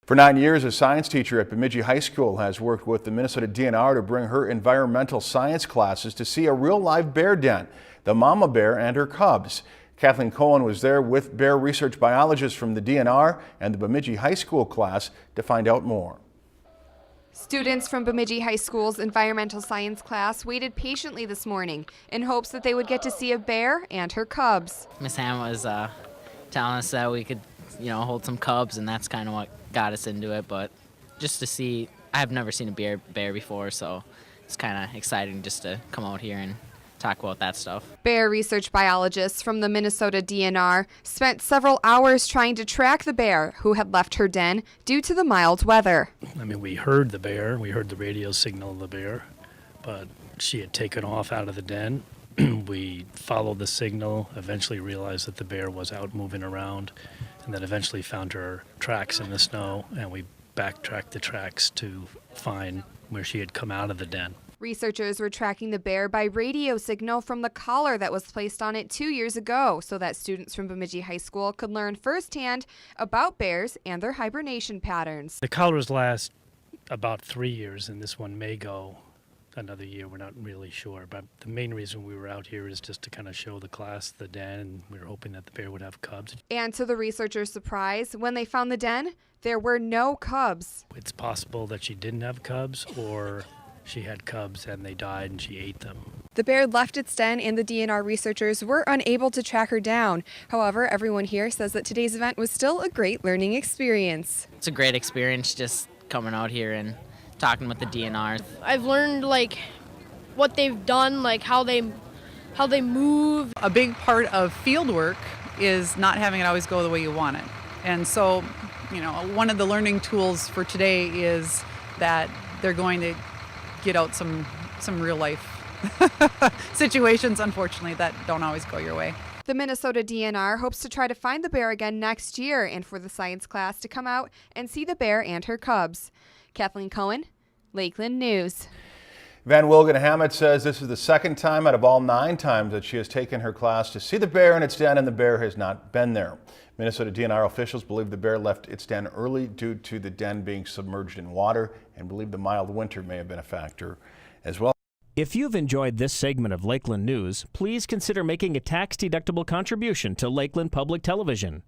For 9 years, a science teacher at Bemidji High School has worked with the Minnesota DNR to bring her environmental science classes to see a real live bear den, the mama bear and her cubs. Kathleen Cohen was there with bear research biologists from the DNR and the Bemidji High School class to find out more. Students from Bemidji High School's environmental science class waited patiently this morning in hopes that they would get to see a bear and her cubs. Miss Ham was telling us that we could, hold some cubs, and that's kind of what got us into it. But just to see, I've never seen a bear before, so it's kind of exciting just to come out here and talk about that stuff. Bear research biologists from the Minnesota DNR spent several hours trying to track the bear who had left her den due to the mild weather. We heard the bear, we heard the radio signal of the bear, but she had taken off out of the den. We followed the signal, eventually realized that the bear was out moving around, and then eventually found her tracks in the snow, and we backtracked the tracks to find where she had come out of the den. Researchers were tracking the bear by radio signal from the collar that was placed on it 2 years ago so that students from Bemidji High School could learn firsthand about bears and their hibernation patterns. The collars last about 3 years, and this one may go another year. We're not really sure, but the main reason we were out here is just to kind of show the class the den, and we were hoping that the bear would have cubs. And to the researchers' surprise, when they found the den, there were no cubs. It's possible that she didn't have cubs, or she had cubs and they died and she ate them. The bear left its den and the DNR researchers were unable to track her down. However, everyone here says that today's event was still a great learning experience. It's a great experience just coming out here and talking with the DNR. I've learned what they've done, how they move. A big part of field work is not having it always go the way you want it. And so, one of the learning tools for today is that they're going to get out some real life situations, unfortunately, that don't always go your way. The Minnesota DNR hopes to try to find the bear again next year and for the science class to come out and see the bear and her cubs. Kathleen Cohen, Lakeland News. VanWilgen-Hammitt says this is the second time out of all 9 times that she has taken her class to see the bear in its den, and the bear has not been there. Minnesota DNR officials believe the bear left its den early due to the den being submerged in water and believe the mild winter may have been a factor as well. If you've enjoyed this segment of Lakeland News, please consider making a tax-deductible contribution to Lakeland Public Television.